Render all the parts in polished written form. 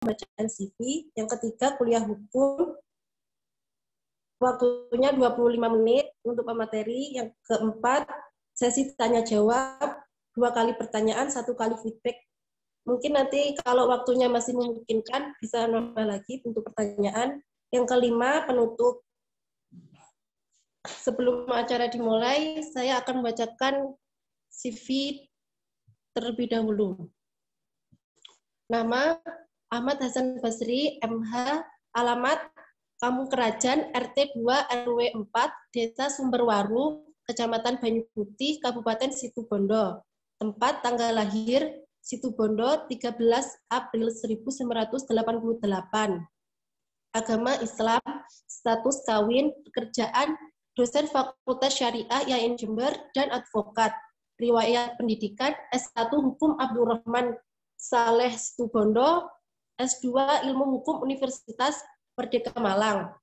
pembacaan CV. Yang ketiga, kuliah hukum. Waktunya 25 menit untuk pemateri. Yang keempat, sesi tanya jawab, 2 kali pertanyaan, 1 kali feedback. Mungkin nanti kalau waktunya masih memungkinkan, bisa nambah lagi untuk pertanyaan. Yang kelima, penutup. Sebelum acara dimulai, saya akan membacakan CV terlebih dahulu. Nama, Ahmad Hasan Basri, MH, alamat, Kampung Kerajaan, RT 2, RW 4, Desa Sumberwaru, Kecamatan Banyuputih, Kabupaten Situbondo. Tempat, tanggal lahir, Situbondo, 13 April 1988. Agama Islam, status kawin, pekerjaan, dosen Fakultas Syariah IAIN Jember, dan advokat. Riwayat pendidikan, S1 Hukum Abdurrahman Saleh Situbondo, S2 Ilmu Hukum Universitas Merdeka Malang.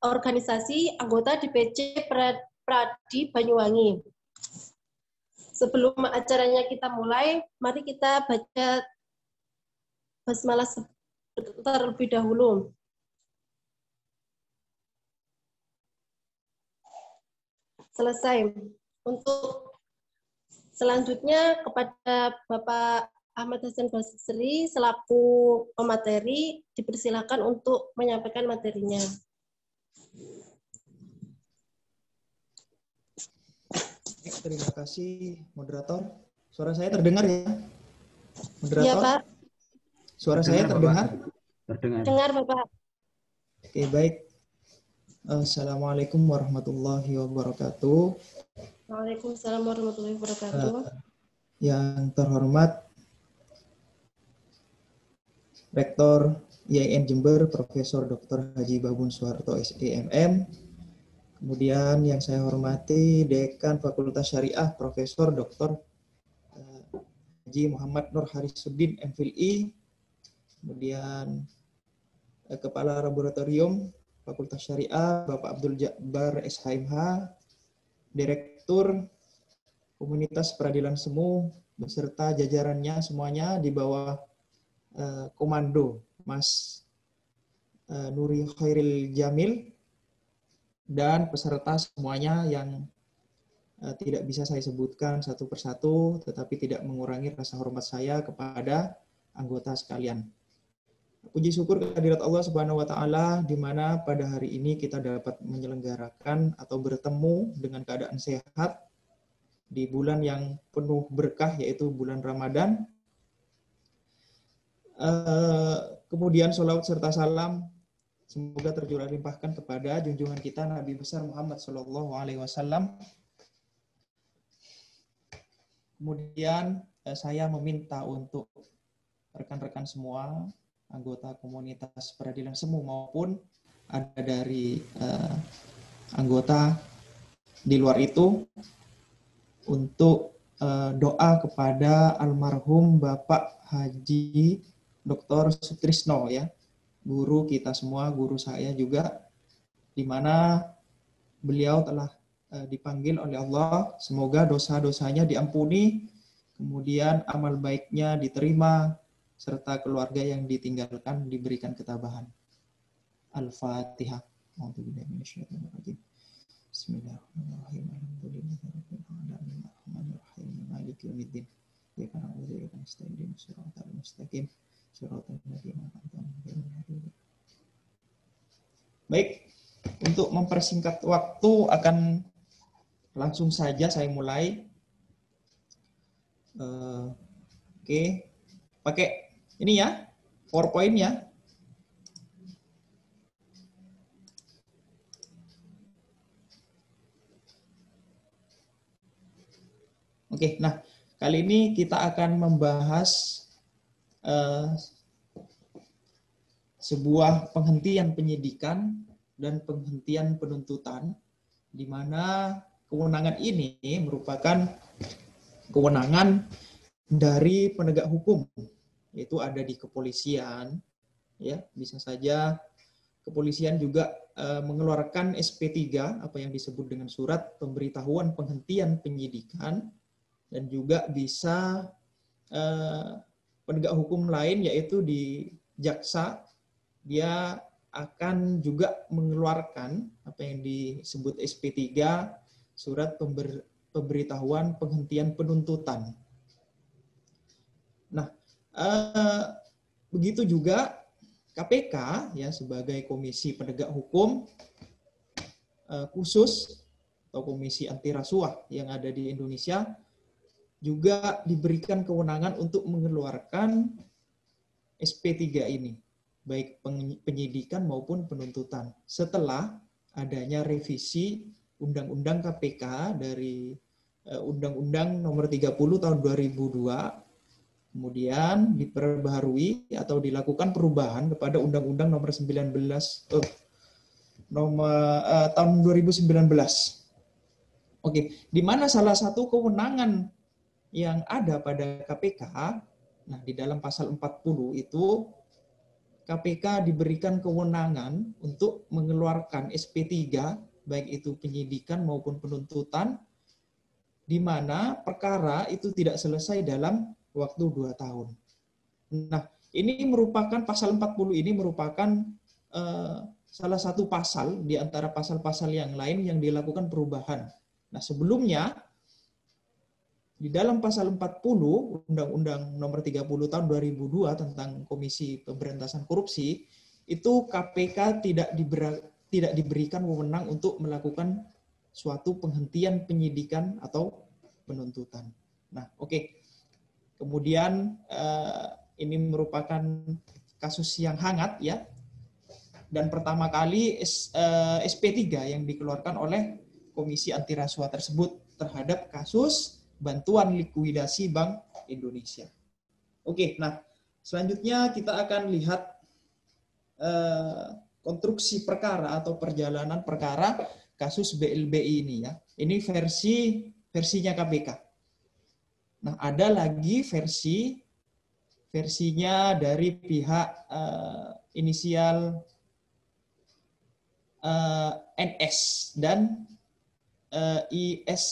Organisasi anggota DPC Pradi Banyuwangi. Sebelum acaranya kita mulai, mari kita baca basmalah terlebih dahulu. Selesai. Untuk selanjutnya kepada Bapak Ahmad Hasan Basri selaku pemateri dipersilakan untuk menyampaikan materinya. Terima kasih moderator. Suara saya terdengar ya? Moderator? Iya, Pak. Suara saya terdengar? Terdengar. Dengar, Bapak. Oke, baik. Assalamualaikum warahmatullahi wabarakatuh. Waalaikumsalam warahmatullahi wabarakatuh. Yang terhormat Rektor IAIN Jember, Profesor Dr. Haji Babun Suharto, SEMM. Kemudian yang saya hormati Dekan Fakultas Syariah, Profesor Dr. Haji Muhammad Nur Harisuddin, MPhilI. Kemudian Kepala Laboratorium Fakultas Syariah, Bapak Abdul Jabbar, SHMH. Direktur Komunitas Peradilan Semu, beserta jajarannya semuanya di bawah komando Mas Nuri Khairil Jamil, dan peserta semuanya yang tidak bisa saya sebutkan satu persatu, tetapi tidak mengurangi rasa hormat saya kepada anggota sekalian. Puji syukur kehadirat Allah Subhanahu wa taala di mana pada hari ini kita dapat menyelenggarakan atau bertemu dengan keadaan sehat di bulan yang penuh berkah, yaitu bulan Ramadan. Kemudian sholawat serta salam semoga tercurah limpahkan kepada junjungan kita Nabi besar Muhammad SAW. Kemudian saya meminta untuk rekan-rekan semua, anggota komunitas peradilan semu maupun ada dari anggota di luar itu, untuk doa kepada almarhum Bapak Haji Dr. Sutrisno, ya, guru kita semua, guru saya juga, di mana beliau telah dipanggil oleh Allah. Semoga dosa-dosanya diampuni, kemudian amal baiknya diterima, serta keluarga yang ditinggalkan diberikan ketabahan. Al-Fatihah. Bismillahirrahmanirrahim. Alhamdulillahirrahmanirrahim. Maliki yaumiddin. Iyyaka na'budu wa iyyaka nasta'in. Ihdinas siratal mustaqim. Shiratal ladzina an'amta 'alaihim. Baik, untuk mempersingkat waktu akan langsung saja saya mulai. Oke. Pakai ini ya, PowerPoint ya. Oke, nah kali ini kita akan membahas sebuah penghentian penyidikan dan penghentian penuntutan, di mana kewenangan ini merupakan kewenangan dari penegak hukum, yaitu ada di kepolisian, ya, bisa saja kepolisian juga mengeluarkan SP3, apa yang disebut dengan surat pemberitahuan penghentian penyidikan, dan juga bisa penegak hukum lain, yaitu di jaksa dia akan juga mengeluarkan apa yang disebut SP3, surat pemberitahuan penghentian penuntutan. Nah, begitu juga KPK ya sebagai komisi penegak hukum khusus atau komisi anti rasuah yang ada di Indonesia juga diberikan kewenangan untuk mengeluarkan SP3 ini, baik penyidikan maupun penuntutan. Setelah adanya revisi Undang-Undang KPK dari Undang-Undang Nomor 30 Tahun 2002, kemudian diperbaharui atau dilakukan perubahan kepada Undang-Undang Nomor 19 tahun 2019. Oke, di mana salah satu kewenangan yang ada pada KPK, nah di dalam pasal 40 itu KPK diberikan kewenangan untuk mengeluarkan SP3 baik itu penyidikan maupun penuntutan di mana perkara itu tidak selesai dalam waktu 2 tahun. Nah, ini merupakan pasal 40 ini merupakan salah satu pasal di antara pasal-pasal yang lain yang dilakukan perubahan. Nah, sebelumnya di dalam pasal 40 Undang-Undang Nomor 30 Tahun 2002 tentang Komisi Pemberantasan Korupsi, itu KPK tidak diberikan wewenang untuk melakukan suatu penghentian penyidikan atau penuntutan. Nah, oke. Kemudian ini merupakan kasus yang hangat ya. Dan pertama kali SP3 yang dikeluarkan oleh Komisi Anti Rasuah tersebut terhadap kasus bantuan likuidasi Bank Indonesia. Oke, nah selanjutnya kita akan lihat konstruksi perkara atau perjalanan perkara kasus BLBI ini ya. Ini versinya KPK. Nah, ada lagi versinya dari pihak inisial NS dan IS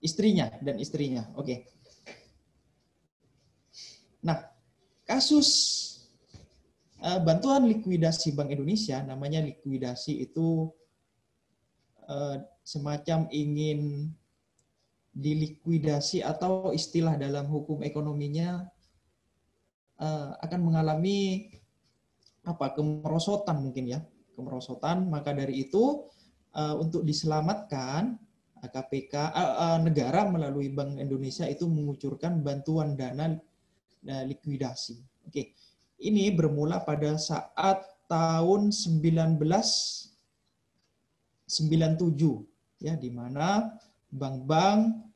istrinya. Oke. Nah, kasus bantuan likuidasi Bank Indonesia, namanya likuidasi itu semacam ingin dilikuidasi atau istilah dalam hukum ekonominya akan mengalami kemerosotan mungkin ya, kemerosotan. Maka dari itu untuk diselamatkan KPK negara melalui Bank Indonesia itu mengucurkan bantuan dana likuidasi. Oke. Ini bermula pada saat tahun 1997 ya, di mana bank-bank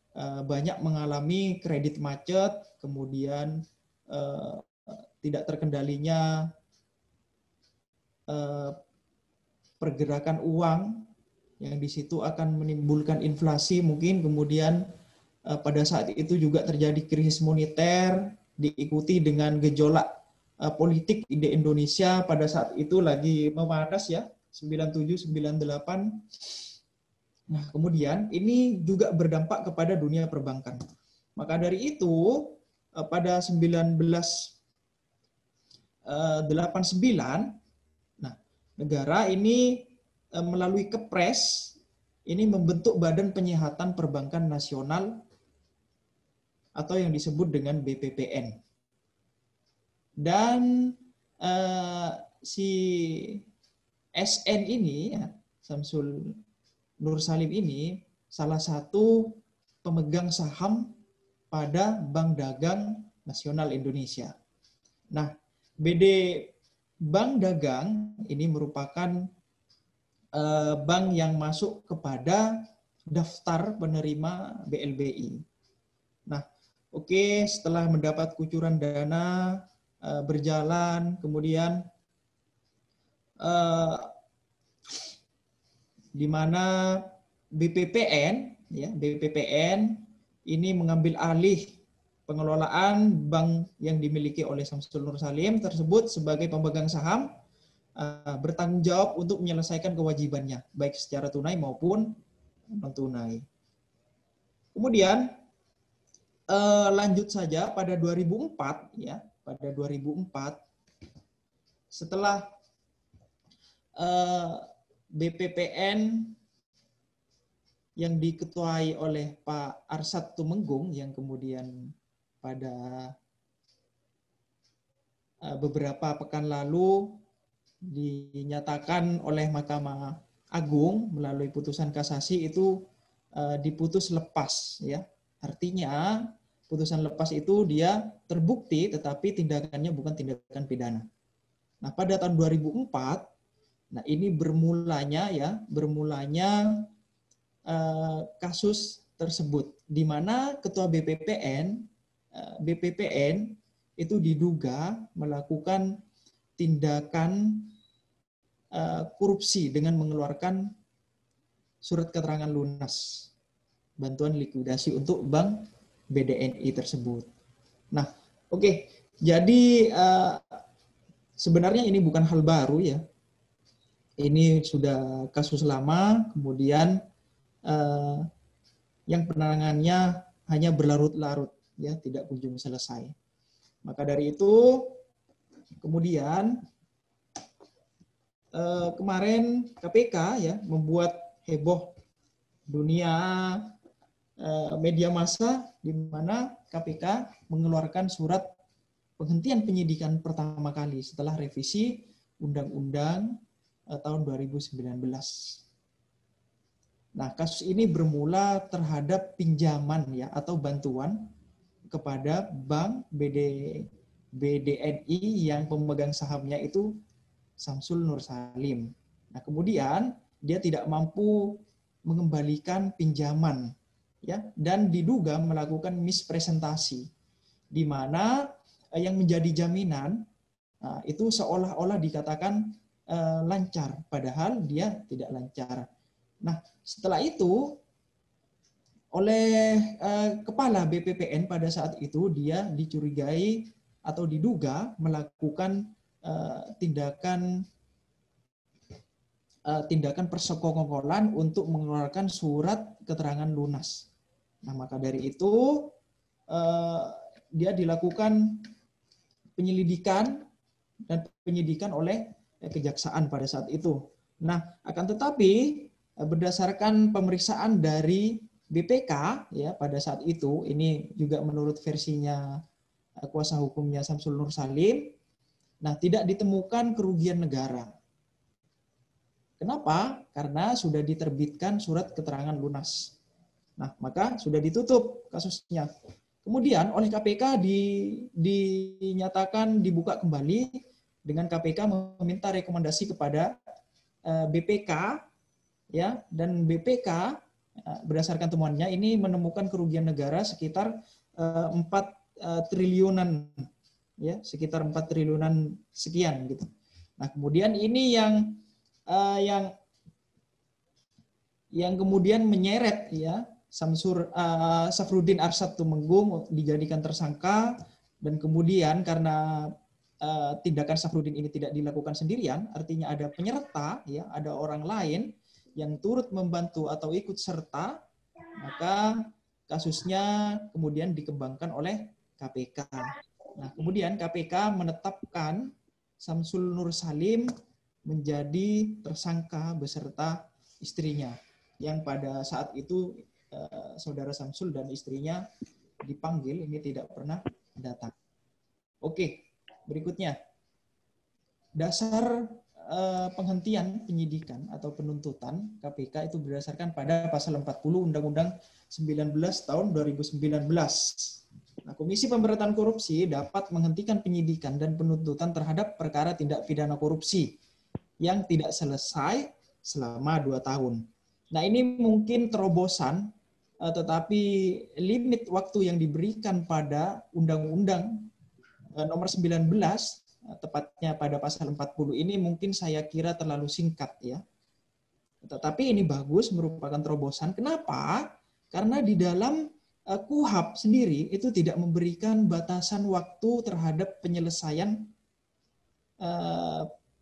banyak mengalami kredit macet, kemudian tidak terkendalinya pergerakan uang yang di situ akan menimbulkan inflasi mungkin, kemudian pada saat itu juga terjadi krisis moneter diikuti dengan gejolak politik di Indonesia pada saat itu lagi memanas ya, 97-98. Nah, kemudian ini juga berdampak kepada dunia perbankan. Maka dari itu pada 1989 nah, negara ini melalui Kepres ini membentuk Badan Penyihatan Perbankan Nasional atau yang disebut dengan BPPN. Dan si SN ini, ya, Samsul Nur Salim ini salah satu pemegang saham pada Bank Dagang Nasional Indonesia. Nah, BD Bank Dagang ini merupakan bank yang masuk kepada daftar penerima BLBI. Nah, oke, setelah mendapat kucuran dana berjalan, kemudian di mana BPPN ini mengambil alih pengelolaan bank yang dimiliki oleh Samsul Nur Salim tersebut sebagai pemegang saham, bertanggung jawab untuk menyelesaikan kewajibannya baik secara tunai maupun non tunai. Kemudian lanjut saja pada 2004 ya, pada 2004 setelah BPPN yang diketuai oleh Pak Arsad Tumenggung yang kemudian pada beberapa pekan lalu dinyatakan oleh Mahkamah Agung melalui putusan kasasi itu diputus lepas, ya. Artinya putusan lepas itu dia terbukti tetapi tindakannya bukan tindakan pidana. Nah, pada tahun 2004, nah ini bermulanya kasus tersebut di mana ketua BPPN itu diduga melakukan tindakan korupsi dengan mengeluarkan surat keterangan lunas bantuan likuidasi untuk Bank BDNI tersebut. Nah, oke. Jadi sebenarnya ini bukan hal baru, ya. Ini sudah kasus lama, kemudian yang penanganannya hanya berlarut-larut, ya, tidak kunjung selesai. Maka dari itu, kemudian kemarin KPK, ya, membuat heboh dunia media massa, di mana KPK mengeluarkan surat penghentian penyidikan pertama kali setelah revisi Undang-Undang tahun 2019. Nah, kasus ini bermula terhadap pinjaman, ya, atau bantuan kepada Bank BDNI yang pemegang sahamnya itu Samsul Nur Salim. Nah, kemudian dia tidak mampu mengembalikan pinjaman, ya, dan diduga melakukan mispresentasi, di mana yang menjadi jaminan itu seolah-olah dikatakan lancar, padahal dia tidak lancar. Nah, setelah itu oleh kepala BPPN pada saat itu dia dicurigai atau diduga melakukan tindakan persekongkolan untuk mengeluarkan surat keterangan lunas. Nah, maka dari itu dia dilakukan penyelidikan dan penyidikan oleh kejaksaan pada saat itu. Nah, akan tetapi berdasarkan pemeriksaan dari BPK, ya, pada saat itu, ini juga menurut versinya kuasa hukumnya Samsul Nur Salim, nah, tidak ditemukan kerugian negara. Kenapa? Karena sudah diterbitkan surat keterangan lunas. Nah, maka sudah ditutup kasusnya. Kemudian oleh KPK dinyatakan dibuka kembali dengan KPK meminta rekomendasi kepada BPK, ya, dan BPK berdasarkan temuannya ini menemukan kerugian negara sekitar 4 triliunan, ya, sekitar 4 triliunan sekian gitu. Nah, kemudian ini yang kemudian menyeret, ya, Safruddin Arsad Tumenggung dijadikan tersangka, dan kemudian karena tindakan Safruddin ini tidak dilakukan sendirian, artinya ada penyerta, ya, ada orang lain yang turut membantu atau ikut serta, maka kasusnya kemudian dikembangkan oleh KPK. Nah, kemudian KPK menetapkan Samsul Nur Salim menjadi tersangka beserta istrinya, yang pada saat itu saudara Samsul dan istrinya dipanggil, ini tidak pernah datang. Oke, berikutnya. Dasar penghentian penyidikan atau penuntutan KPK itu berdasarkan pada pasal 40 Undang-Undang 19 tahun 2019. Nah, Komisi Pemberantasan Korupsi dapat menghentikan penyidikan dan penuntutan terhadap perkara tindak pidana korupsi yang tidak selesai selama 2 tahun. Nah, ini mungkin terobosan, tetapi limit waktu yang diberikan pada Undang-Undang nomor 19, tepatnya pada pasal 40 ini mungkin saya kira terlalu singkat, ya. Tetapi ini bagus, merupakan terobosan. Kenapa? Karena di dalam KUHP sendiri itu tidak memberikan batasan waktu terhadap penyelesaian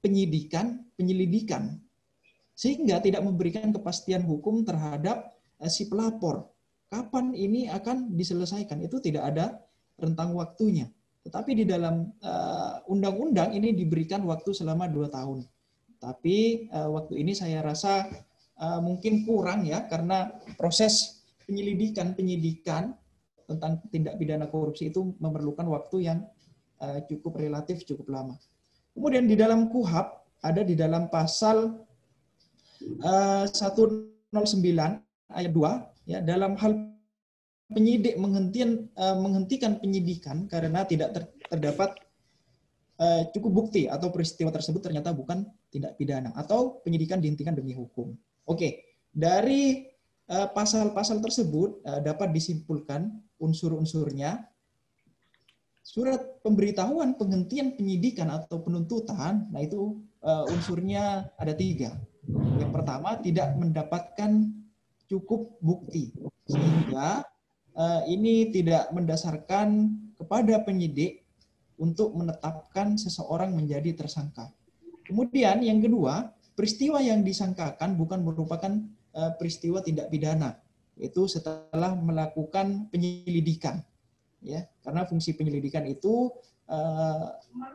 penyelidikan, sehingga tidak memberikan kepastian hukum terhadap si pelapor. Kapan ini akan diselesaikan? Itu tidak ada rentang waktunya. Tetapi di dalam undang-undang ini diberikan waktu selama 2 tahun. Tapi waktu ini saya rasa mungkin kurang ya, karena proses penyidikan tentang tindak pidana korupsi itu memerlukan waktu yang cukup relatif, cukup lama. Kemudian di dalam KUHP ada di dalam pasal 109 ayat 2 ya, dalam hal penyidik menghentikan penyidikan karena tidak terdapat cukup bukti atau peristiwa tersebut ternyata bukan tindak pidana atau penyidikan dihentikan demi hukum. Oke, dari pasal-pasal tersebut dapat disimpulkan unsur-unsurnya. Surat pemberitahuan penghentian penyidikan atau penuntutan, nah itu unsurnya ada 3. Yang pertama, tidak mendapatkan cukup bukti, sehingga ini tidak mendasarkan kepada penyidik untuk menetapkan seseorang menjadi tersangka. Kemudian yang kedua, peristiwa yang disangkakan bukan merupakan peristiwa tindak pidana, yaitu setelah melakukan penyelidikan. Ya, karena fungsi penyelidikan itu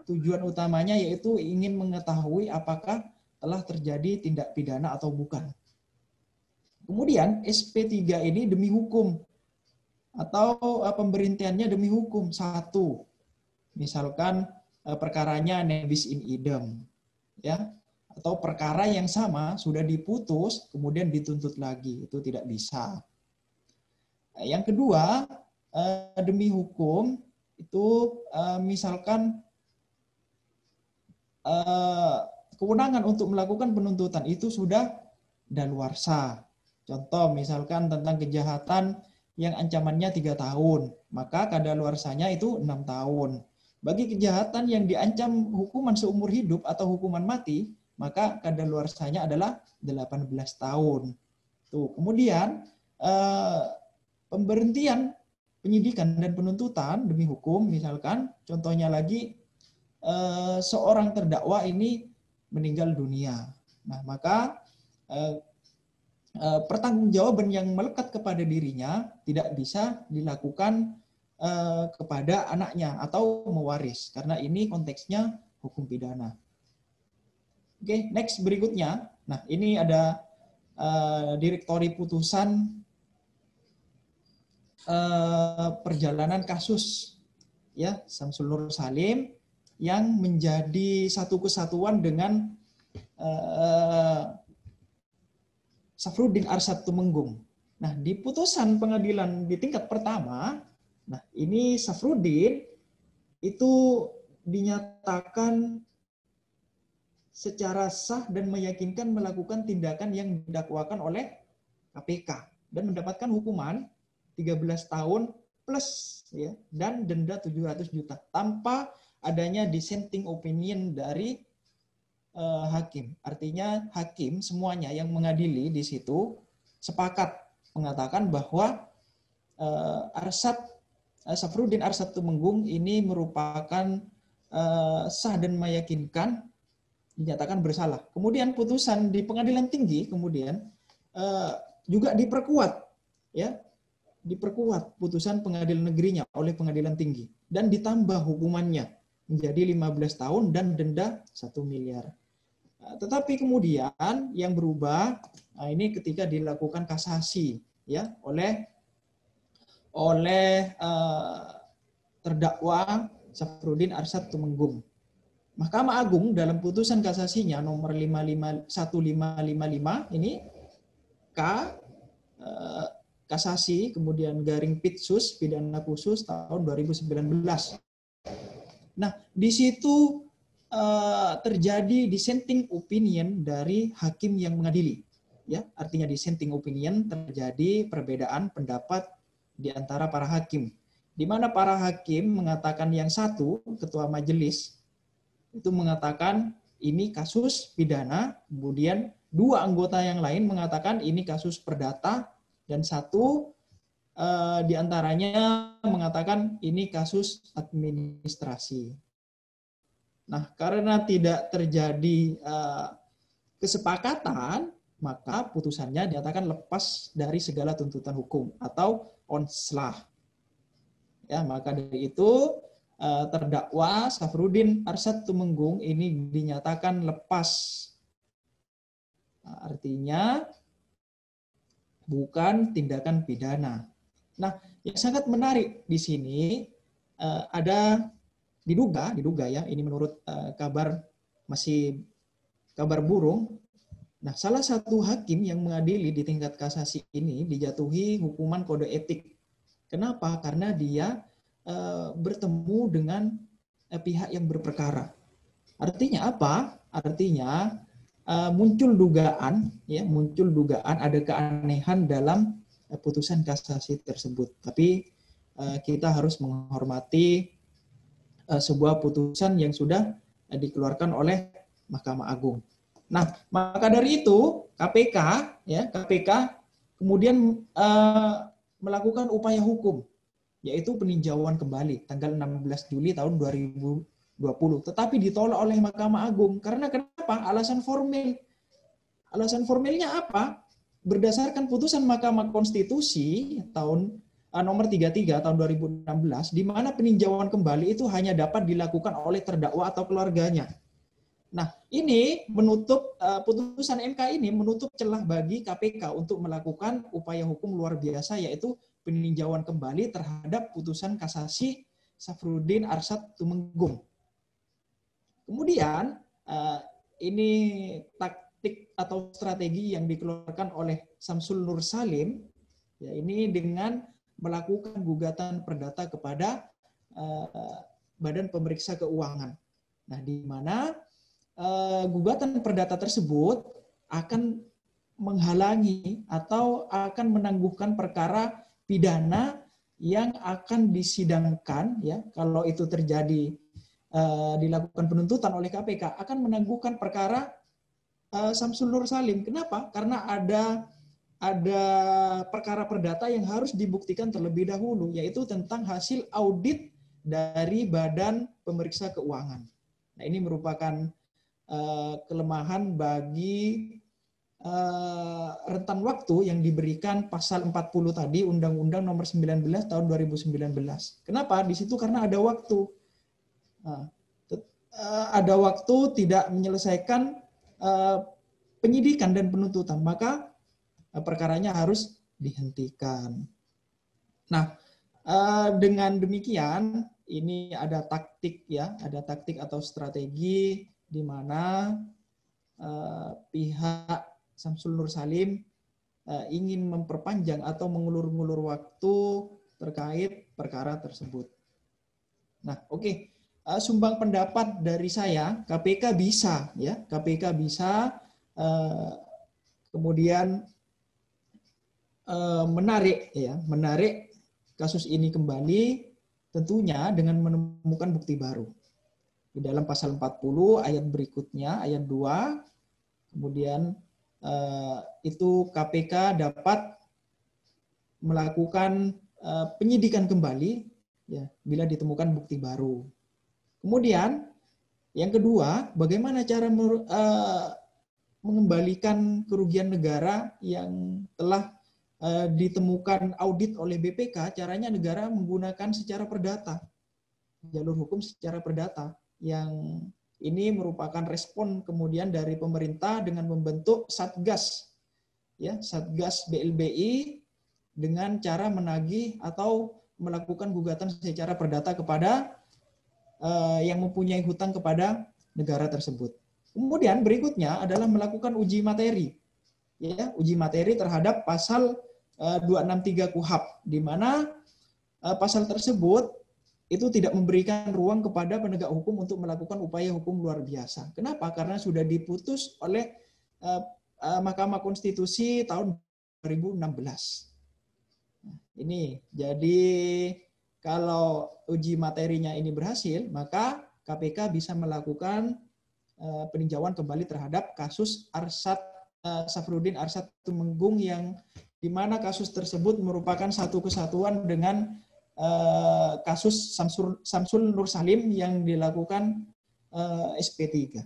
tujuan utamanya yaitu ingin mengetahui apakah telah terjadi tindak pidana atau bukan. Kemudian SP3 ini demi hukum atau pemberhentiannya demi hukum. 1, misalkan perkaranya nebis in idem, ya, atau perkara yang sama sudah diputus kemudian dituntut lagi, itu tidak bisa. Yang kedua, demi hukum itu misalkan kewenangan untuk melakukan penuntutan itu sudah daluarsa. Contoh misalkan tentang kejahatan yang ancamannya 3 tahun, maka kadaluarsanya itu 6 tahun. Bagi kejahatan yang diancam hukuman seumur hidup atau hukuman mati, maka kadaluarsanya adalah 18 tahun. Tuh, kemudian pemberhentian penyidikan dan penuntutan demi hukum, misalkan contohnya lagi seorang terdakwa ini meninggal dunia. Nah, maka pertanggungjawaban yang melekat kepada dirinya tidak bisa dilakukan kepada anaknya atau mewaris, karena ini konteksnya hukum pidana. Oke, next berikutnya. Nah, ini ada direktori putusan perjalanan kasus ya Samsul Nur Salim yang menjadi satu kesatuan dengan Safruddin Arsyad Tumenggung. Nah, di putusan pengadilan di tingkat pertama, nah ini Safruddin itu dinyatakan secara sah dan meyakinkan melakukan tindakan yang didakwakan oleh KPK dan mendapatkan hukuman 13 tahun plus ya, dan denda 700 juta tanpa adanya dissenting opinion dari hakim. Artinya hakim semuanya yang mengadili di situ sepakat mengatakan bahwa Safruddin Arsyad Tumenggung ini merupakan sah dan meyakinkan, dinyatakan bersalah. Kemudian putusan di pengadilan tinggi kemudian juga diperkuat ya, diperkuat putusan pengadilan negerinya oleh pengadilan tinggi dan ditambah hukumannya menjadi 15 tahun dan denda 1 miliar. Tetapi kemudian yang berubah, nah ini ketika dilakukan kasasi ya oleh terdakwa Safruddin Arsyad Tumenggung. Mahkamah Agung dalam putusan kasasinya nomor 1555 ini kasasi kemudian garing Pitsus pidana khusus tahun 2019. Nah, di situ terjadi dissenting opinion dari hakim yang mengadili. Ya, artinya dissenting opinion, terjadi perbedaan pendapat di antara para hakim. Di mana para hakim mengatakan yang satu, ketua majelis, itu mengatakan ini kasus pidana, kemudian 2 anggota yang lain mengatakan ini kasus perdata, dan 1 di antaranya mengatakan ini kasus administrasi. Nah, karena tidak terjadi kesepakatan, maka putusannya dinyatakan lepas dari segala tuntutan hukum atau onslah. Ya, maka dari itu terdakwa Safrudin Arsyad Tumenggung ini dinyatakan lepas. Artinya bukan tindakan pidana. Nah, yang sangat menarik di sini ada diduga ya, ini menurut masih kabar burung. Nah, salah satu hakim yang mengadili di tingkat kasasi ini dijatuhi hukuman kode etik. Kenapa? Karena dia bertemu dengan pihak yang berperkara. Artinya apa? Artinya muncul dugaan ada keanehan dalam putusan kasasi tersebut. Tapi kita harus menghormati sebuah putusan yang sudah dikeluarkan oleh Mahkamah Agung. Nah, maka dari itu KPK kemudian melakukan upaya hukum, yaitu peninjauan kembali tanggal 16 Juli tahun 2020. Tetapi ditolak oleh Mahkamah Agung. Karena kenapa? Alasan formil. Alasan formilnya apa? Berdasarkan putusan Mahkamah Konstitusi tahun nomor 33 tahun 2016, di mana peninjauan kembali itu hanya dapat dilakukan oleh terdakwa atau keluarganya. Nah, ini menutup putusan MK ini menutup celah bagi KPK untuk melakukan upaya hukum luar biasa, yaitu peninjauan kembali terhadap putusan kasasi Safrudin Arsyad Tumenggung. Kemudian ini taktik atau strategi yang dikeluarkan oleh Samsul Nur Salim, ya, ini dengan melakukan gugatan perdata kepada Badan Pemeriksa Keuangan. Nah, di mana gugatan perdata tersebut akan menghalangi atau akan menangguhkan perkara pidana yang akan disidangkan, ya, kalau itu terjadi dilakukan penuntutan oleh KPK, akan menangguhkan perkara Samsul Nur Salim. Kenapa? Karena ada perkara perdata yang harus dibuktikan terlebih dahulu, yaitu tentang hasil audit dari Badan Pemeriksa Keuangan. Nah, ini merupakan kelemahan bagi rentan waktu yang diberikan pasal 40 tadi Undang-Undang Nomor 19 tahun 2019. Kenapa? Di situ karena ada waktu. Ada waktu tidak menyelesaikan penyidikan dan penuntutan, maka perkaranya harus dihentikan. Nah, dengan demikian ini ada taktik, ya, ada taktik atau strategi di mana pihak Samsul Nur Salim ingin memperpanjang atau mengulur-ngulur waktu terkait perkara tersebut. Nah, oke. Sumbang pendapat dari saya, KPK bisa, ya, KPK bisa kemudian menarik kasus ini kembali, tentunya dengan menemukan bukti baru. Di dalam pasal 40 ayat berikutnya, ayat 2, kemudian itu KPK dapat melakukan penyidikan kembali, ya, bila ditemukan bukti baru. Kemudian yang kedua, bagaimana cara mengembalikan kerugian negara yang telah ditemukan audit oleh BPK? Caranya negara menggunakan secara perdata, jalur hukum secara perdata, yang ini merupakan respon kemudian dari pemerintah dengan membentuk Satgas, ya, Satgas BLBI, dengan cara menagih atau melakukan gugatan secara perdata kepada yang mempunyai hutang kepada negara tersebut. Kemudian berikutnya adalah melakukan uji materi, ya, uji materi terhadap pasal 263 KUHP, di mana pasal tersebut itu tidak memberikan ruang kepada penegak hukum untuk melakukan upaya hukum luar biasa. Kenapa? Karena sudah diputus oleh Mahkamah Konstitusi tahun 2016. Nah, ini jadi kalau uji materinya ini berhasil, maka KPK bisa melakukan peninjauan kembali terhadap kasus Safrudin Arsyad Tumenggung, yang di mana kasus tersebut merupakan satu kesatuan dengan kasus Samsul Nur Salim yang dilakukan SP3.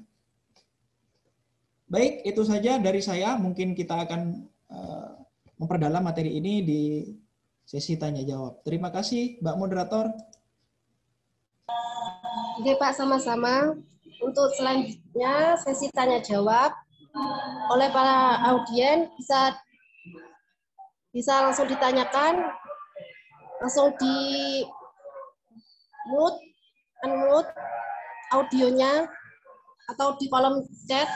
Baik, itu saja dari saya. Mungkin kita akan memperdalam materi ini di sesi tanya jawab. Terima kasih, Mbak Moderator. Oke Pak, sama-sama. Untuk selanjutnya sesi tanya jawab oleh para audien bisa langsung ditanyakan, langsung di mute, unmute audionya atau di kolom chat.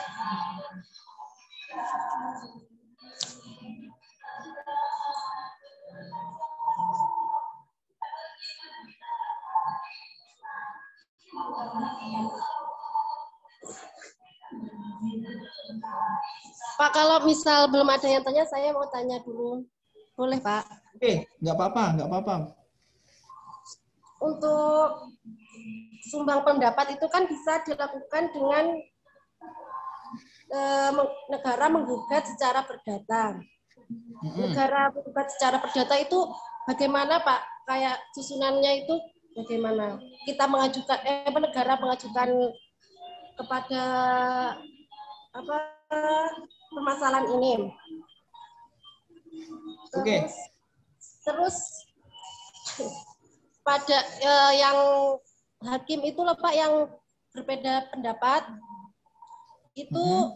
Pak, kalau misal belum ada yang tanya, saya mau tanya dulu. Boleh, Pak? Oke, nggak apa-apa, nggak apa-apa. Untuk sumbang pendapat itu kan bisa dilakukan dengan negara menggugat secara perdata. Negara menggugat secara perdata itu bagaimana, Pak? Kayak susunannya itu bagaimana? Kita mengajukan, negara mengajukan kepada apa permasalahan ini. Terus pada yang hakim itu loh Pak yang berbeda pendapat itu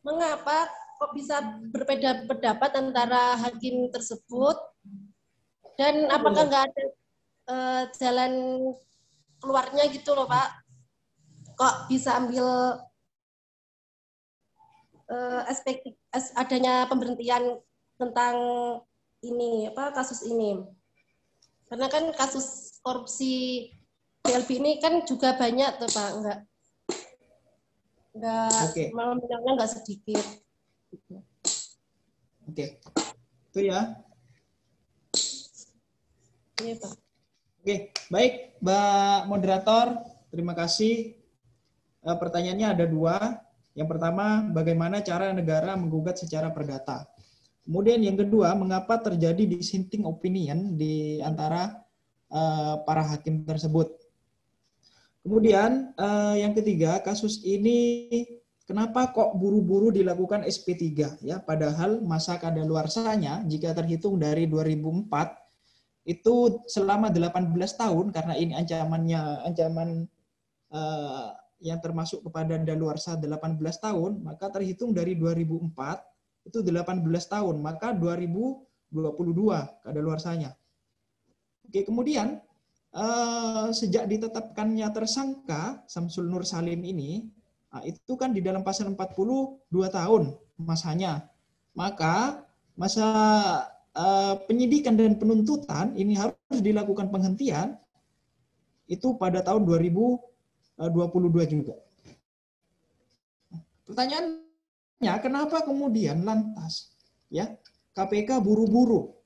mengapa kok bisa berbeda pendapat antara hakim tersebut dan apakah nggak ada jalan keluarnya gitu loh Pak? Kok bisa ambil aspek adanya pemberhentian tentang ini kasus ini? Karena kan kasus korupsi BLB ini kan juga banyak tuh Pak, malah nggak sedikit. Oke, itu ya. Iya Pak. Oke, baik Mbak Moderator, terima kasih. Pertanyaannya ada dua. Yang pertama, bagaimana cara negara menggugat secara perdata? Kemudian yang kedua, mengapa terjadi dissenting opinion di antara para hakim tersebut? Kemudian yang ketiga, kasus ini kenapa kok buru-buru dilakukan SP3 ya? Padahal masa kadaluarsanya jika terhitung dari 2004 itu selama 18 tahun karena ini ancaman yang termasuk kepada daluarsa 18 tahun, maka terhitung dari 2004 itu 18 tahun, maka 2022 kadaluarsanya. Oke, kemudian sejak ditetapkannya tersangka Samsul Nur Salim ini, itu kan di dalam pasal 40 2 tahun masanya. Maka masa penyidikan dan penuntutan ini harus dilakukan penghentian itu pada tahun 2022 juga. Pertanyaannya, kenapa kemudian lantas ya KPK buru-buru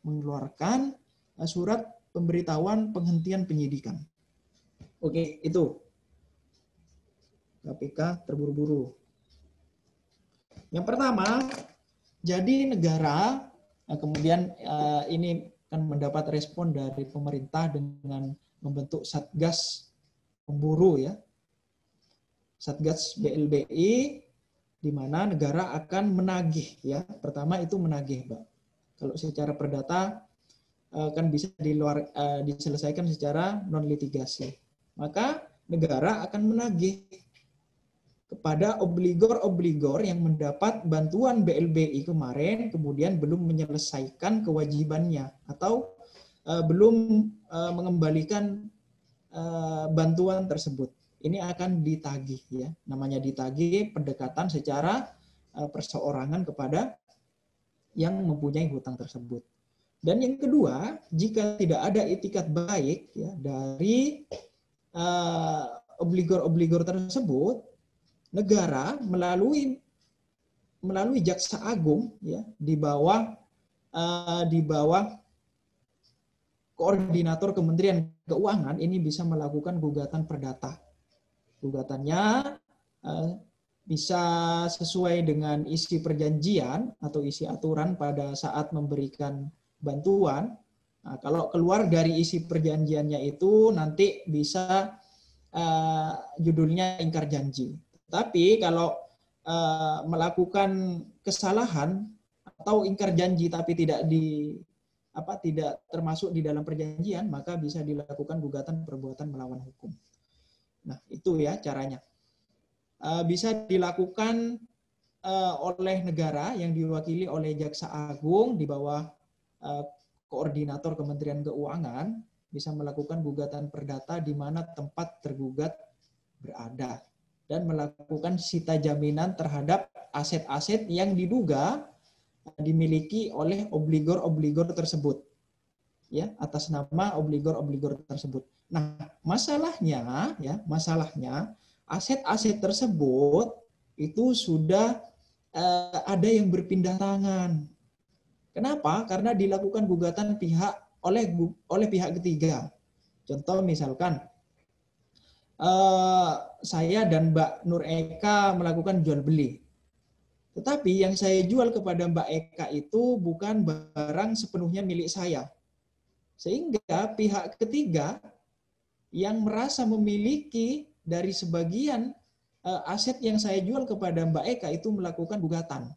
mengeluarkan surat pemberitahuan penghentian penyidikan? Oke, itu KPK terburu-buru. Yang pertama, jadi negara kemudian ini akan mendapat respon dari pemerintah dengan membentuk Satgas Pemburu ya. Satgas BLBI di mana negara akan menagih ya. Pertama itu menagih, Mbak. Kalau secara perdata kan bisa diselesaikan secara non litigasi. Maka negara akan menagih kepada obligor-obligor yang mendapat bantuan BLBI kemarin kemudian belum menyelesaikan kewajibannya atau belum mengembalikan bantuan tersebut. Ini akan ditagih ya. Namanya ditagih pendekatan secara perseorangan kepada yang mempunyai hutang tersebut. Dan yang kedua, jika tidak ada itikat baik ya dari obligor-obligor tersebut, negara melalui Jaksa Agung ya di bawah koordinator Kementerian Keuangan ini bisa melakukan gugatan perdata. Gugatannya bisa sesuai dengan isi perjanjian atau isi aturan pada saat memberikan bantuan. Nah, kalau keluar dari isi perjanjiannya itu nanti bisa judulnya ingkar janji. Tapi kalau melakukan kesalahan atau ingkar janji tapi tidak tidak termasuk di dalam perjanjian, maka bisa dilakukan gugatan perbuatan melawan hukum. Nah, itu ya caranya. Bisa dilakukan oleh negara yang diwakili oleh Jaksa Agung di bawah koordinator Kementerian Keuangan, bisa melakukan gugatan perdata di mana tempat tergugat berada dan melakukan sita jaminan terhadap aset-aset yang diduga dimiliki oleh obligor-obligor tersebut, ya, atas nama obligor-obligor tersebut. Nah, masalahnya aset-aset tersebut itu sudah ada yang berpindah tangan. Kenapa? Karena dilakukan gugatan oleh pihak ketiga. Contoh misalkan saya dan Mbak Nur Eka melakukan jual beli. Tetapi yang saya jual kepada Mbak Eka itu bukan barang sepenuhnya milik saya. Sehingga pihak ketiga yang merasa memiliki dari sebagian aset yang saya jual kepada Mbak Eka itu melakukan gugatan.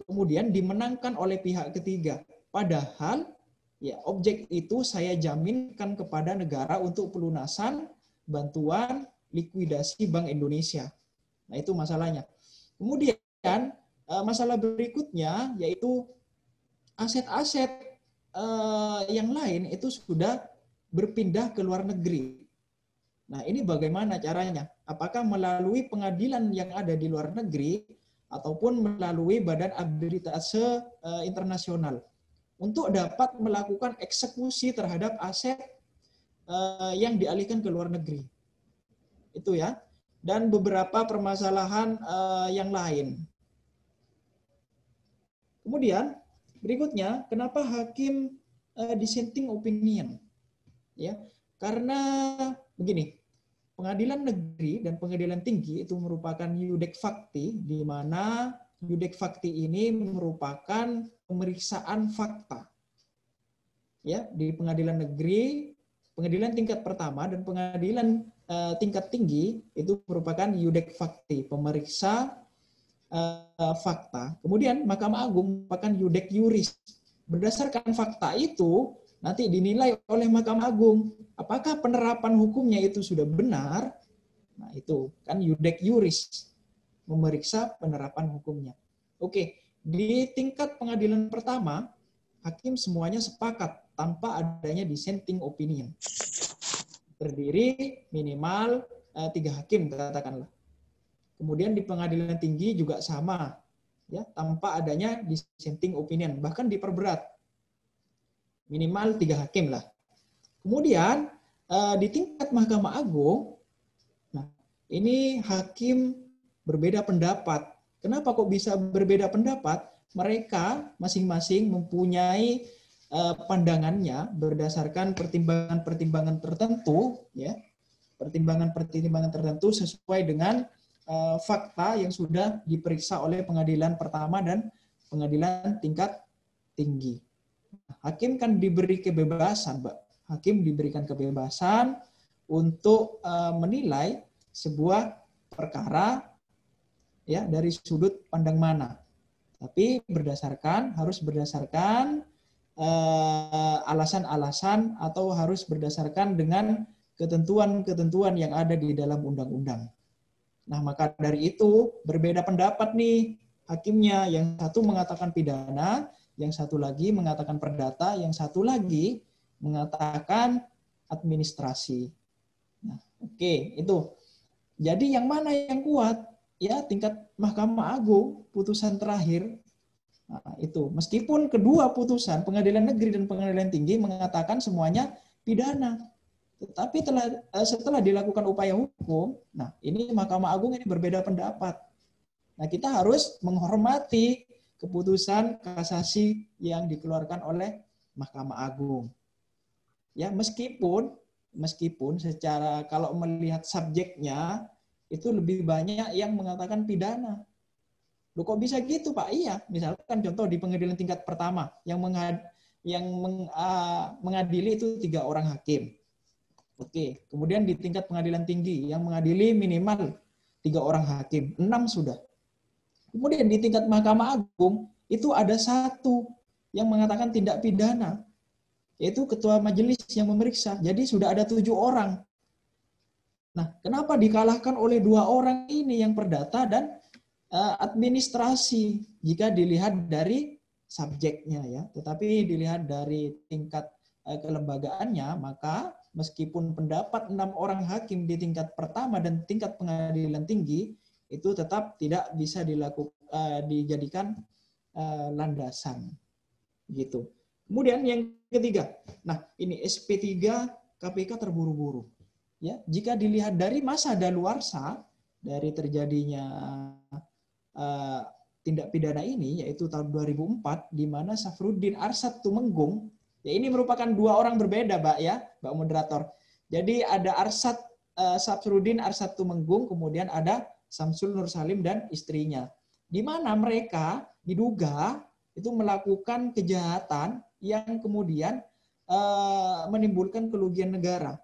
Kemudian dimenangkan oleh pihak ketiga. Padahal ya objek itu saya jaminkan kepada negara untuk pelunasan bantuan likuidasi Bank Indonesia. Nah, itu masalahnya. Kemudian masalah berikutnya yaitu aset-aset yang lain itu sudah berpindah ke luar negeri. Nah, ini bagaimana caranya? Apakah melalui pengadilan yang ada di luar negeri ataupun melalui badan arbitrase internasional untuk dapat melakukan eksekusi terhadap aset yang dialihkan ke luar negeri. Itu ya. Dan beberapa permasalahan yang lain. Kemudian berikutnya, kenapa hakim dissenting opinion? Ya, karena begini, pengadilan negeri dan pengadilan tinggi itu merupakan iudek facti, di mana iudek facti ini merupakan pemeriksaan fakta. Ya, di pengadilan negeri, pengadilan tingkat pertama dan pengadilan tingkat tinggi itu merupakan iudek facti, pemeriksa fakta. Kemudian Mahkamah Agung merupakan iudek juris. Berdasarkan fakta itu nanti dinilai oleh Mahkamah Agung apakah penerapan hukumnya itu sudah benar. Nah, itu kan iudek juris, memeriksa penerapan hukumnya. Oke, di tingkat pengadilan pertama hakim semuanya sepakat tanpa adanya dissenting opinion. Terdiri minimal 3 hakim katakanlah. Kemudian di pengadilan tinggi juga sama, ya, tanpa adanya dissenting opinion, bahkan diperberat. Minimal 3 hakim lah. Kemudian di tingkat Mahkamah Agung, nah ini hakim berbeda pendapat. Kenapa kok bisa berbeda pendapat? Mereka masing-masing mempunyai pandangannya berdasarkan pertimbangan-pertimbangan tertentu, ya, pertimbangan-pertimbangan tertentu sesuai dengan fakta yang sudah diperiksa oleh pengadilan pertama dan pengadilan tingkat tinggi. Hakim kan diberi kebebasan, Mbak. Hakim diberikan kebebasan untuk menilai sebuah perkara ya dari sudut pandang mana. Tapi harus berdasarkan alasan-alasan atau harus berdasarkan dengan ketentuan-ketentuan yang ada di dalam undang-undang. Nah, maka dari itu berbeda pendapat nih hakimnya. Yang satu mengatakan pidana, yang satu lagi mengatakan perdata, yang satu lagi mengatakan administrasi. Nah, oke, itu. Jadi yang mana yang kuat? Ya, tingkat Mahkamah Agung, putusan terakhir. Nah, itu. Meskipun kedua putusan, pengadilan negeri dan pengadilan tinggi mengatakan semuanya pidana. Tetapi setelah dilakukan upaya hukum, nah ini Mahkamah Agung ini berbeda pendapat. Nah, kita harus menghormati keputusan kasasi yang dikeluarkan oleh Mahkamah Agung. Ya, meskipun secara kalau melihat subjeknya itu lebih banyak yang mengatakan pidana. Loh, kok bisa gitu, Pak? Iya, misalkan contoh di pengadilan tingkat pertama yang mengadili itu 3 orang hakim. Oke, kemudian di tingkat pengadilan tinggi yang mengadili minimal 3 orang hakim, 6 sudah. Kemudian di tingkat Mahkamah Agung itu ada 1 yang mengatakan tindak pidana, yaitu ketua majelis yang memeriksa. Jadi sudah ada 7 orang. Nah, kenapa dikalahkan oleh 2 orang ini yang perdata dan administrasi jika dilihat dari subjeknya ya, tetapi dilihat dari tingkat kelembagaannya, maka meskipun pendapat 6 orang hakim di tingkat pertama dan tingkat pengadilan tinggi itu tetap tidak bisa dijadikan landasan gitu. Kemudian yang ketiga, nah ini SP3 KPK terburu-buru. Ya, jika dilihat dari masa daluarsa dari terjadinya tindak pidana ini, yaitu tahun 2004, di mana Safruddin Arsyad Tumenggung, ya ini merupakan 2 orang berbeda, Mbak ya, Mbak moderator. Jadi ada Safruddin Arsyad Tumenggung, kemudian ada Samsul Nur Salim dan istrinya, di mana mereka diduga itu melakukan kejahatan yang kemudian menimbulkan kerugian negara.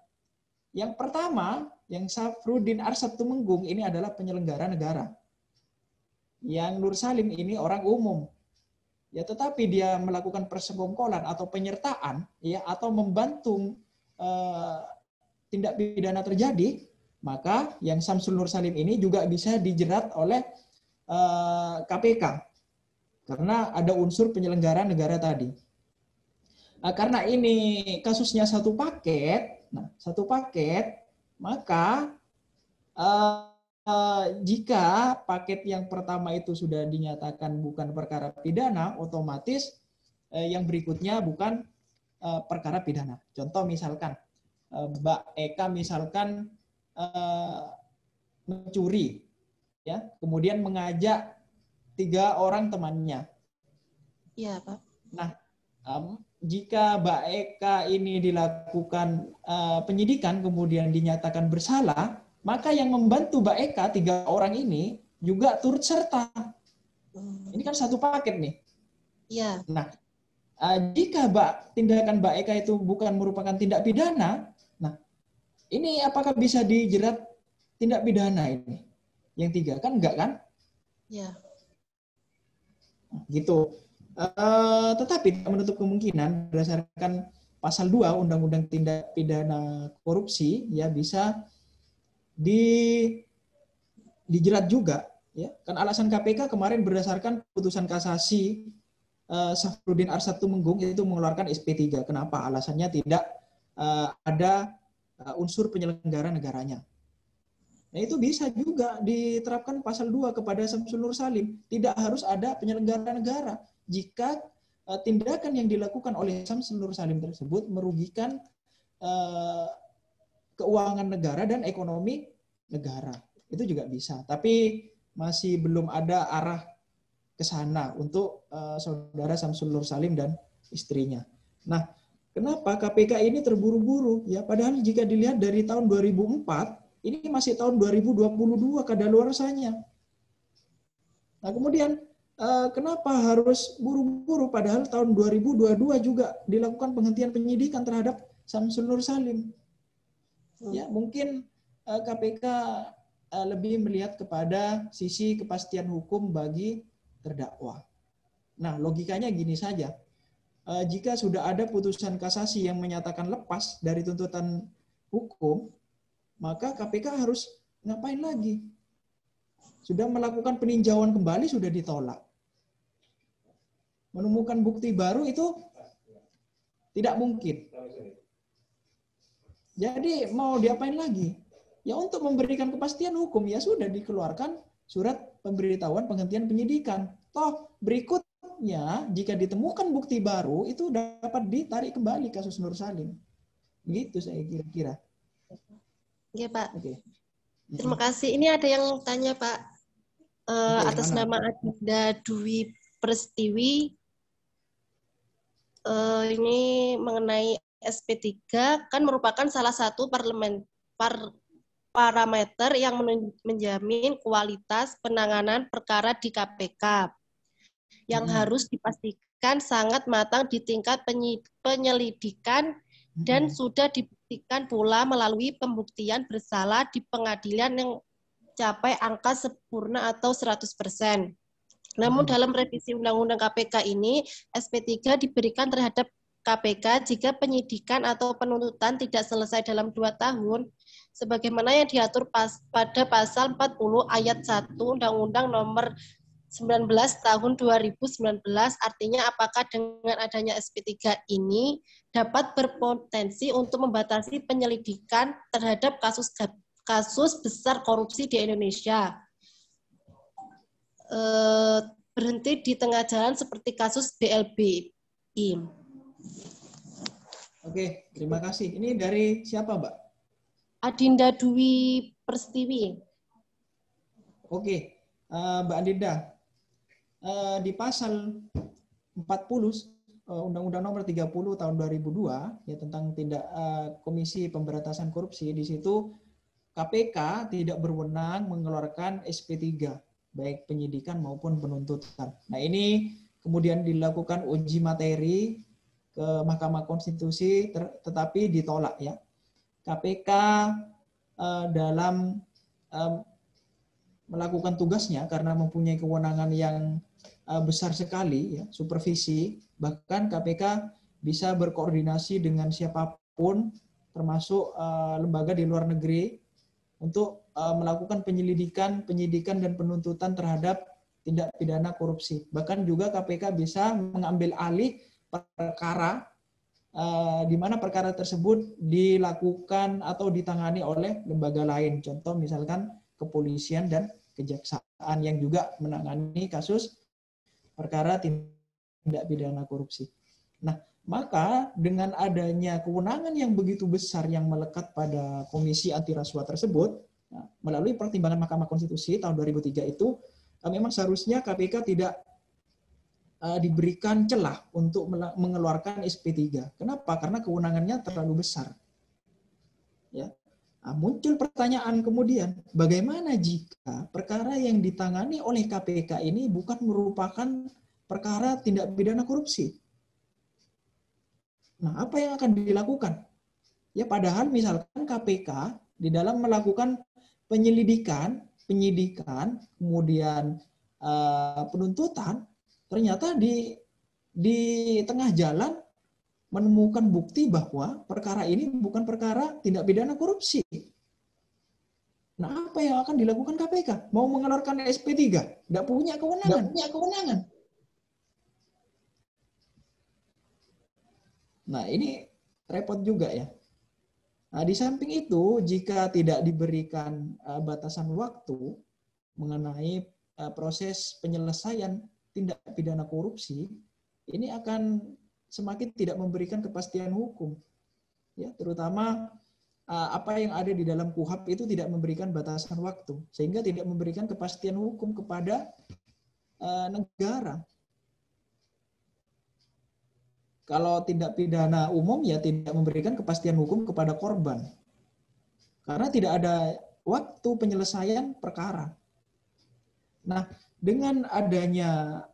Yang pertama, yang Safruddin Arsyad Tumenggung ini adalah penyelenggara negara. Yang Nur Salim ini orang umum. Ya, tetapi dia melakukan persekongkolan atau penyertaan ya atau membantu tindak pidana terjadi, maka yang Samsul Nur Salim ini juga bisa dijerat oleh KPK. Karena ada unsur penyelenggara negara tadi. Nah, karena ini kasusnya satu paket, maka jika paket yang pertama itu sudah dinyatakan bukan perkara pidana, otomatis yang berikutnya bukan perkara pidana. Contoh misalkan Mbak Eka misalkan mencuri, ya, kemudian mengajak 3 orang temannya. Iya, Pak. Nah, jika Mbak Eka ini dilakukan penyidikan kemudian dinyatakan bersalah, maka yang membantu Mbak Eka 3 orang ini juga turut serta. Ini kan satu paket nih. Iya. Nah, jika tindakan Mbak Eka itu bukan merupakan tindak pidana, nah ini apakah bisa dijerat tindak pidana ini? Yang 3 kan enggak kan? Iya. Gitu. Tetapi tidak menutup kemungkinan berdasarkan pasal 2 Undang-Undang Tindak Pidana Korupsi ya bisa dijerat juga ya. Kan alasan KPK kemarin berdasarkan putusan kasasi Safruddin Arsyad Tumenggung itu mengeluarkan SP3. Kenapa? Alasannya tidak ada unsur penyelenggara negaranya. Nah, itu bisa juga diterapkan pasal 2 kepada Samsul Nur Salim. Tidak harus ada penyelenggara negara jika tindakan yang dilakukan oleh Samsul Nur Salim tersebut merugikan keuangan negara dan ekonomi negara. Itu juga bisa. Tapi masih belum ada arah ke sana untuk saudara Samsul Nur Salim dan istrinya. Nah, kenapa KPK ini terburu-buru? Ya, padahal jika dilihat dari tahun 2004, ini masih tahun 2022 kadaluarsanya. Nah, kemudian kenapa harus buru-buru padahal tahun 2022 juga dilakukan penghentian penyidikan terhadap Samsul Nur Salim? Ya, mungkin KPK lebih melihat kepada sisi kepastian hukum bagi terdakwa. Nah, logikanya gini saja. Jika sudah ada putusan kasasi yang menyatakan lepas dari tuntutan hukum, maka KPK harus ngapain lagi? Sudah melakukan peninjauan kembali, sudah ditolak. Menemukan bukti baru itu tidak mungkin. Jadi mau diapain lagi? Ya untuk memberikan kepastian hukum, ya sudah dikeluarkan surat pemberitahuan penghentian penyidikan. Toh berikutnya, jika ditemukan bukti baru, itu dapat ditarik kembali kasus Nur Salim. Begitu saya kira-kira. Oke, Pak. Oke. Terima kasih. Ini ada yang tanya, Pak. Atas mana? nama Adinda Dwi Prestiwi. Ini mengenai SP3 kan merupakan salah satu parameter yang menjamin kualitas penanganan perkara di KPK yang harus dipastikan sangat matang di tingkat penyelidikan dan sudah dibuktikan pula melalui pembuktian bersalah di pengadilan yang capai angka sempurna atau 100%. Namun dalam revisi Undang-Undang KPK ini, SP3 diberikan terhadap KPK jika penyidikan atau penuntutan tidak selesai dalam 2 tahun, sebagaimana yang diatur pada pasal 40 ayat 1 Undang-Undang nomor 19 tahun 2019, artinya apakah dengan adanya SP3 ini dapat berpotensi untuk membatasi penyelidikan terhadap kasus besar korupsi di Indonesia. Berhenti di tengah jalan seperti kasus BLBI. Oke, terima kasih. Ini dari siapa, Mbak? Adinda Dwi Pertiwi. Oke, Mbak Adinda. Di pasal 40 Undang-Undang Nomor 30 Tahun 2002 ya tentang tindak Komisi Pemberantasan Korupsi, di situ KPK tidak berwenang mengeluarkan SP3 baik penyidikan maupun penuntutan. Nah, ini kemudian dilakukan uji materi ke Mahkamah Konstitusi tetapi ditolak ya. KPK dalam melakukan tugasnya karena mempunyai kewenangan yang besar sekali ya, supervisi, bahkan KPK bisa berkoordinasi dengan siapapun termasuk lembaga di luar negeri untuk melakukan penyidikan dan penuntutan terhadap tindak pidana korupsi. Bahkan juga KPK bisa mengambil alih perkara di mana perkara tersebut dilakukan atau ditangani oleh lembaga lain. Contoh misalkan kepolisian dan kejaksaan yang juga menangani kasus perkara tindak pidana korupsi. Nah, maka dengan adanya kewenangan yang begitu besar yang melekat pada Komisi Anti Rasuah tersebut, melalui pertimbangan Mahkamah Konstitusi tahun 2003 itu, memang seharusnya KPK tidak diberikan celah untuk mengeluarkan SP3. Kenapa? Karena kewenangannya terlalu besar. Ya. Nah, muncul pertanyaan kemudian, bagaimana jika perkara yang ditangani oleh KPK ini bukan merupakan perkara tindak pidana korupsi? Nah, apa yang akan dilakukan? Ya, padahal misalkan KPK di dalam melakukan penyidikan, kemudian penuntutan, ternyata di tengah jalan menemukan bukti bahwa perkara ini bukan perkara tindak pidana korupsi. Nah, apa yang akan dilakukan KPK? Mau mengeluarkan SP3? Tidak punya kewenangan. Nah, ini repot juga ya. Nah, di samping itu, jika tidak diberikan batasan waktu mengenai proses penyelesaian tindak pidana korupsi, ini akan semakin tidak memberikan kepastian hukum. Ya, terutama apa yang ada di dalam KUHP itu tidak memberikan batasan waktu, sehingga tidak memberikan kepastian hukum kepada negara. Kalau tindak pidana umum ya tidak memberikan kepastian hukum kepada korban. Karena tidak ada waktu penyelesaian perkara. Nah, dengan adanya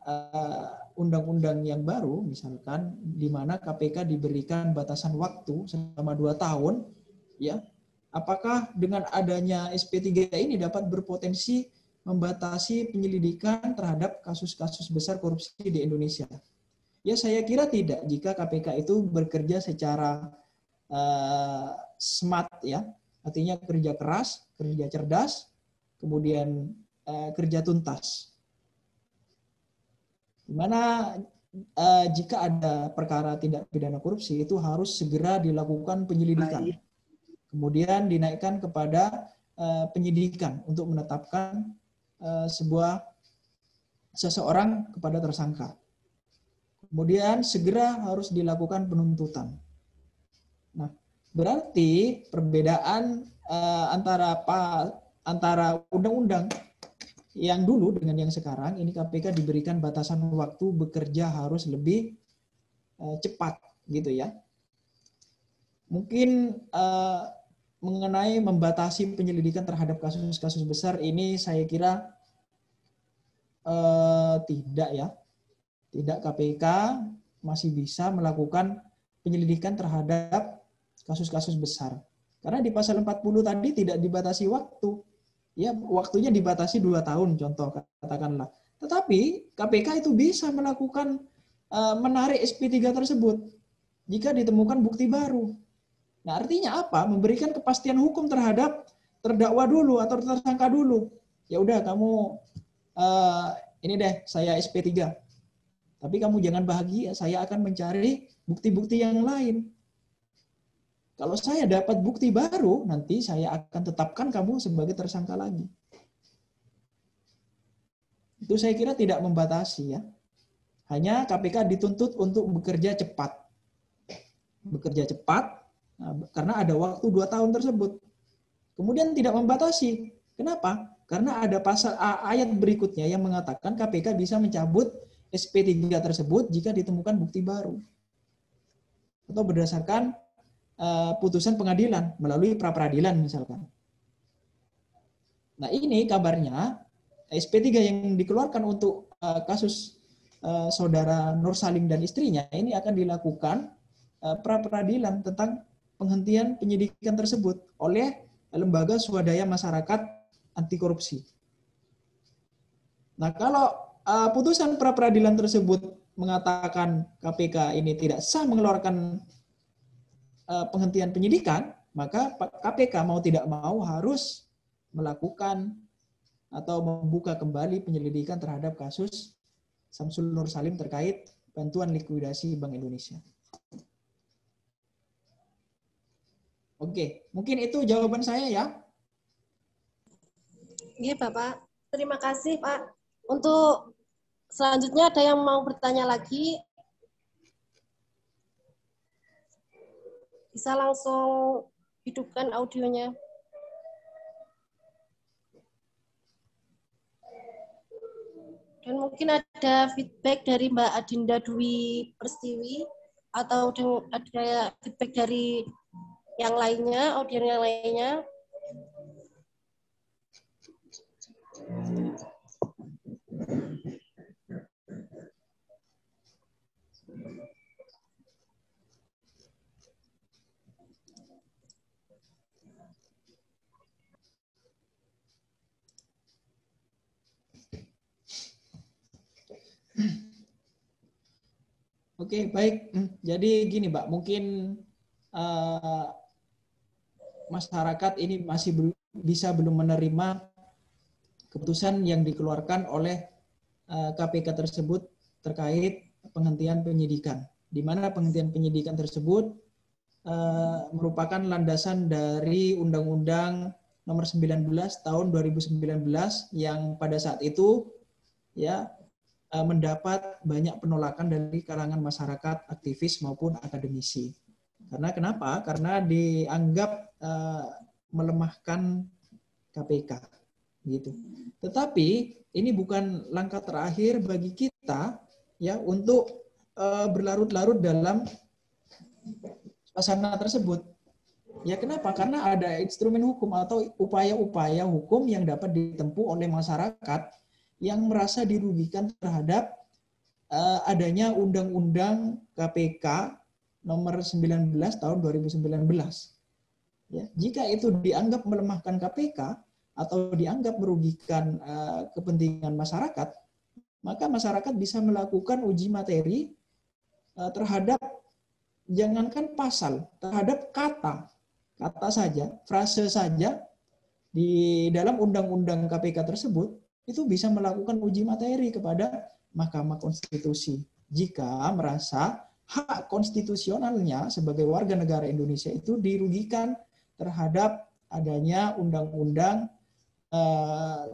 undang-undang yang baru, misalkan di mana KPK diberikan batasan waktu selama 2 tahun, ya, apakah dengan adanya SP3 ini dapat berpotensi membatasi penyelidikan terhadap kasus-kasus besar korupsi di Indonesia? Ya, saya kira tidak jika KPK itu bekerja secara smart ya, artinya kerja keras, kerja cerdas, kemudian kerja tuntas. Dimana jika ada perkara tindak pidana korupsi itu harus segera dilakukan penyelidikan, kemudian dinaikkan kepada penyidikan untuk menetapkan seseorang kepada tersangka. Kemudian segera harus dilakukan penuntutan. Nah, berarti perbedaan antara undang-undang yang dulu dengan yang sekarang, ini KPK diberikan batasan waktu bekerja harus lebih cepat, gitu ya. Mungkin mengenai membatasi penyelidikan terhadap kasus-kasus besar ini saya kira tidak ya. Tidak, KPK masih bisa melakukan penyelidikan terhadap kasus-kasus besar. Karena di pasal 40 tadi tidak dibatasi waktu. Ya, waktunya dibatasi 2 tahun contoh katakanlah. Tetapi KPK itu bisa melakukan menarik SP3 tersebut jika ditemukan bukti baru. Nah, artinya apa? Memberikan kepastian hukum terhadap terdakwa dulu atau tersangka dulu. Ya udah, kamu ini deh, saya SP3. Tapi kamu jangan bahagia, saya akan mencari bukti-bukti yang lain. Kalau saya dapat bukti baru, nanti saya akan tetapkan kamu sebagai tersangka lagi. Itu saya kira tidak membatasi ya. Hanya KPK dituntut untuk bekerja cepat. Bekerja cepat karena ada waktu 2 tahun tersebut. Kemudian tidak membatasi. Kenapa? Karena ada pasal ayat berikutnya yang mengatakan KPK bisa mencabut SP3 tersebut jika ditemukan bukti baru. Atau berdasarkan putusan pengadilan melalui pra-peradilan misalkan. Nah, ini kabarnya SP3 yang dikeluarkan untuk kasus saudara Nur Salim dan istrinya ini akan dilakukan pra-peradilan tentang penghentian penyidikan tersebut oleh lembaga swadaya masyarakat anti korupsi. Nah, kalau putusan pra-peradilan tersebut mengatakan KPK ini tidak sah mengeluarkan penghentian penyidikan, maka KPK mau tidak mau harus melakukan atau membuka kembali penyelidikan terhadap kasus Samsul Nur Salim terkait bantuan likuidasi Bank Indonesia. Oke, mungkin itu jawaban saya ya. Iya, Bapak. Terima kasih, Pak. Untuk selanjutnya ada yang mau bertanya lagi? Bisa langsung hidupkan audionya. Dan mungkin ada feedback dari Mbak Adinda Dwi Pertiwi atau ada feedback dari yang lainnya, audiens yang lainnya. Oke, baik. Jadi gini, Mbak, mungkin masyarakat ini masih belum menerima keputusan yang dikeluarkan oleh KPK tersebut terkait penghentian penyidikan. Di mana penghentian penyidikan tersebut merupakan landasan dari Undang-Undang Nomor 19 Tahun 2019 yang pada saat itu ya mendapat banyak penolakan dari kalangan masyarakat, aktivis maupun akademisi. Karena kenapa? Karena dianggap melemahkan KPK, gitu. Tetapi ini bukan langkah terakhir bagi kita ya untuk berlarut-larut dalam suasana tersebut. Ya kenapa? Karena ada instrumen hukum atau upaya-upaya hukum yang dapat ditempuh oleh masyarakat yang merasa dirugikan terhadap adanya Undang-Undang KPK Nomor 19 Tahun 2019. Ya, jika itu dianggap melemahkan KPK atau dianggap merugikan kepentingan masyarakat, maka masyarakat bisa melakukan uji materi terhadap jangankan pasal, terhadap kata saja, frase saja di dalam Undang-Undang KPK tersebut itu bisa melakukan uji materi kepada Mahkamah Konstitusi jika merasa hak konstitusionalnya sebagai warga negara Indonesia itu dirugikan terhadap adanya Undang-Undang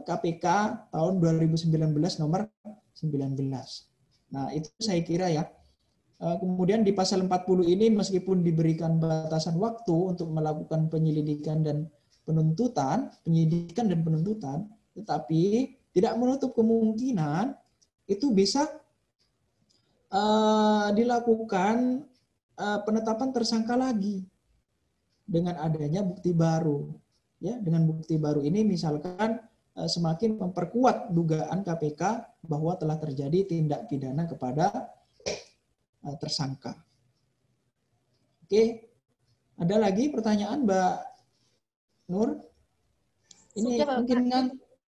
KPK tahun 2019 nomor 19. Nah, itu saya kira ya. Kemudian di pasal 40 ini meskipun diberikan batasan waktu untuk melakukan penyelidikan dan penuntutan, penyidikan dan penuntutan, tetapi tidak menutup kemungkinan itu bisa dilakukan penetapan tersangka lagi dengan adanya bukti baru. Ya, dengan bukti baru ini misalkan semakin memperkuat dugaan KPK bahwa telah terjadi tindak pidana kepada tersangka. Oke, ada lagi pertanyaan Mbak Nur? Ini Sudah, mungkin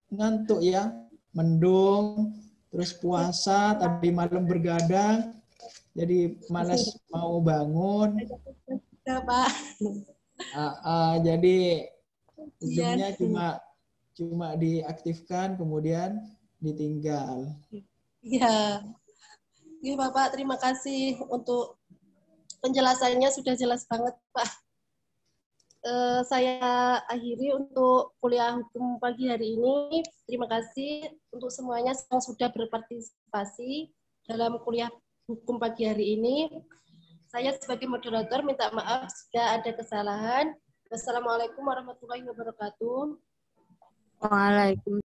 ngantuk ya, mendung, terus puasa, tadi malam bergadang, jadi malas mau bangun. Ya, Pak. Jadi Iya. Zoom-nya cuma diaktifkan, kemudian ditinggal. Iya. Iya, Bapak, terima kasih untuk penjelasannya, sudah jelas banget, Pak. Saya akhiri untuk kuliah hukum pagi hari ini. Terima kasih untuk semuanya yang sudah berpartisipasi dalam kuliah hukum pagi hari ini. Saya sebagai moderator minta maaf jika ada kesalahan. Wassalamualaikum warahmatullahi wabarakatuh. Waalaikumsalam.